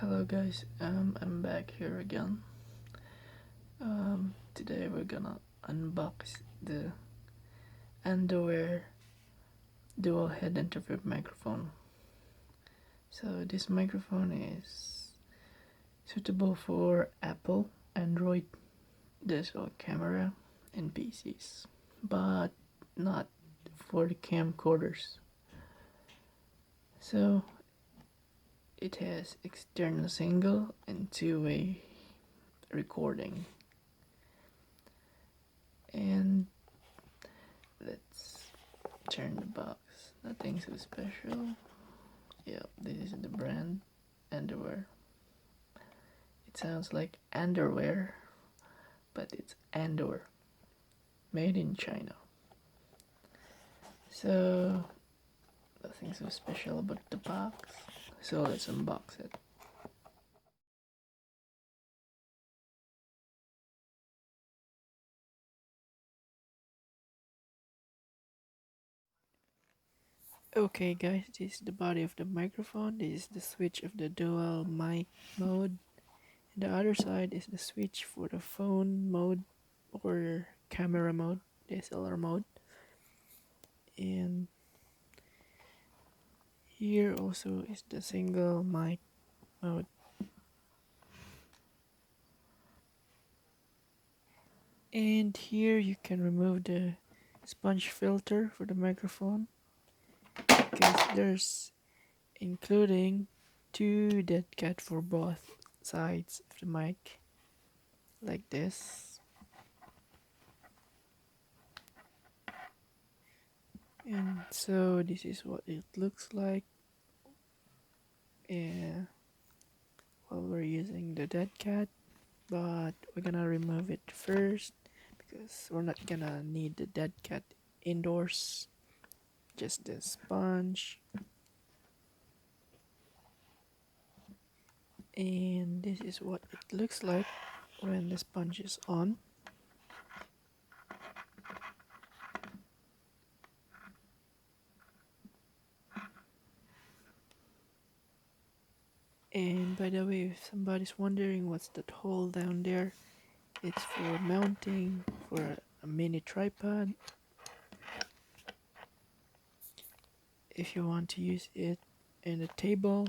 Hello guys, I'm back here again. Today we're gonna unbox the Andoer dual head interview microphone. So this microphone is suitable for Apple, Android, digital camera, and PCs, but not for the camcorders. So it has external single and two-way recording. And let's turn the box. Nothing so special. Yep, this is the brand Andoer. It sounds like underwear, but it's Andoer, made in China. So nothing so special about the box. So let's unbox it. Okay guys, this is the body of the microphone. This is the switch of the dual mic mode. And the other side is the switch for the phone mode or camera mode, DSLR mode. And here also is the single mic mode. And here you can remove the sponge filter for the microphone because there's including two dead cat for both sides of the mic, like this. And so this is what it looks like. Yeah, while we're using the dead cat, but we're gonna remove it first because we're not gonna need the dead cat indoors, just the sponge. And this is what it looks like when the sponge is on. And by the way, if somebody's wondering what's that hole down there, it's for mounting for a mini tripod. If you want to use it in a table.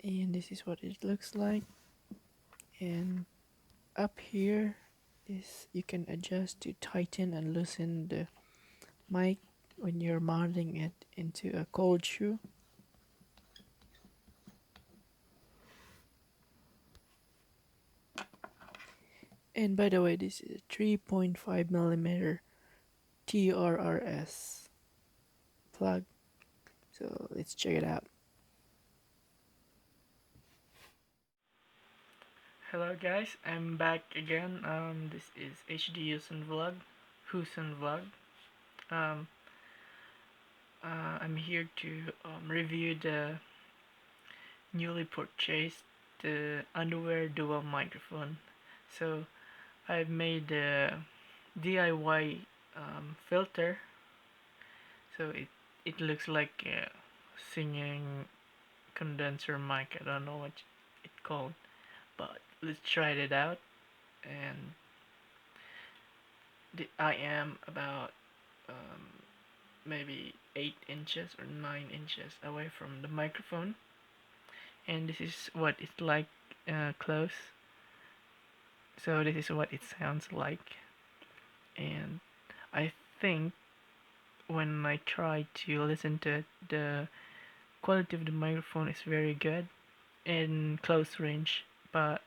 And this is what it looks like. And up here is you can adjust to tighten and loosen the mic when you're mounting it into a cold shoe. And by the way, this is a 3.5mm TRRS plug. So let's check it out. Hello guys, I'm back again. This is HD Houston Vlog. Um, I'm here to review the newly purchased the Andoer dual microphone. So I've made a DIY filter, so it looks like a singing condenser mic. I don't know what it's called, but let's try it out. And I am about maybe 8 inches or 9 inches away from the microphone, and this is what it's like close. So this is what it sounds like, and I think when I try to listen to it, the quality of the microphone is very good in close range, but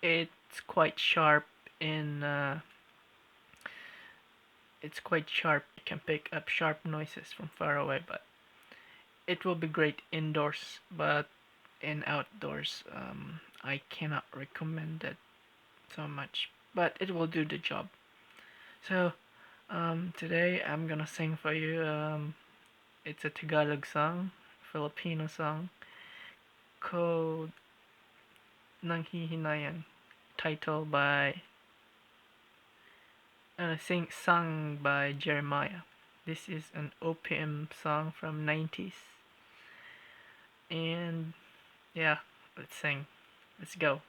it's quite sharp in it's quite sharp. You can pick up sharp noises from far away, but it will be great indoors, but in outdoors I cannot recommend it so much, but it will do the job. So today I'm gonna sing for you. It's a Tagalog song, Filipino song called Nanghihinayang, titled by sung by Jeremiah. This is an OPM song from 90s. And yeah, let's sing. Let's go.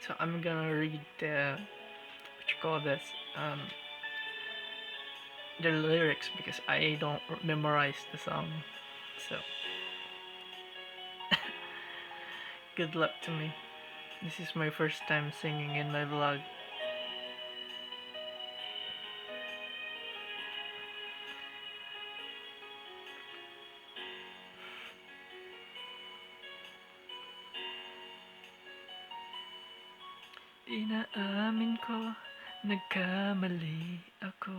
So I'm gonna read what you call this, um, the lyrics because I don't memorize the song. So good luck to me. This is my first time singing in my vlog. Inaamin ko, nagkamali ako.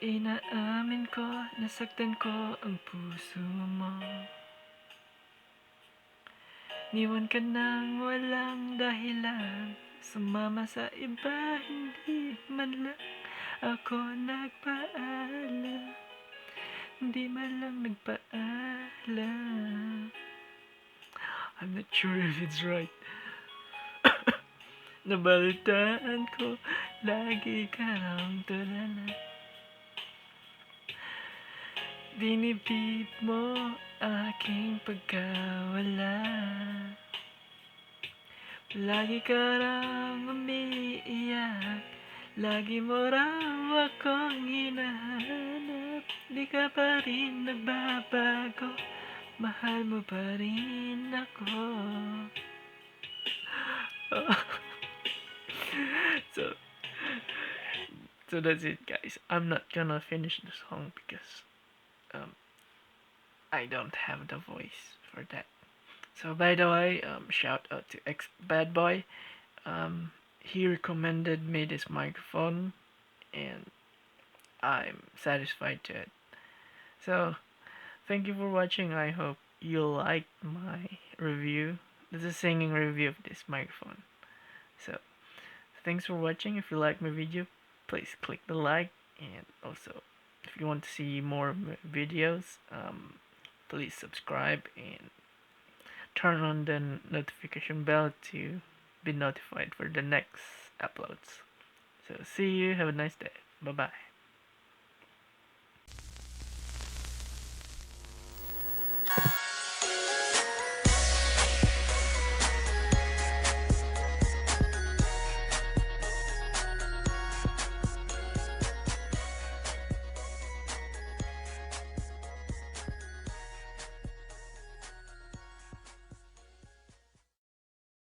Inaamin ko, nasaktan ko ang puso mo. Niwan ka nang walang dahilan, sumama sa iba, hindi man lang ako nagpaalam. Hindi man lang nagpaalam. I'm not sure if it's right. Nabalitaan ko, lagi ka raw tulala. Dinibdib mo aking pagkawala. Lagi ka raw umiiyak, lagi mo raw akong hinahanap. Di ka pa rin nagbabago, mahal mo pa rin ako. so so that's it, guys. I'm not gonna finish the song because um, I don't have the voice for that. So by the way, shout out to X Bad Boy. He recommended me this microphone, and I'm satisfied to it. So thank you for watching. I hope you liked my review. This is a singing review of this microphone. So thanks for watching. If you like my video, please click the like, and also if you want to see more videos, please subscribe and turn on the notification bell to be notified for the next uploads. So see you. Have a nice day. Bye bye.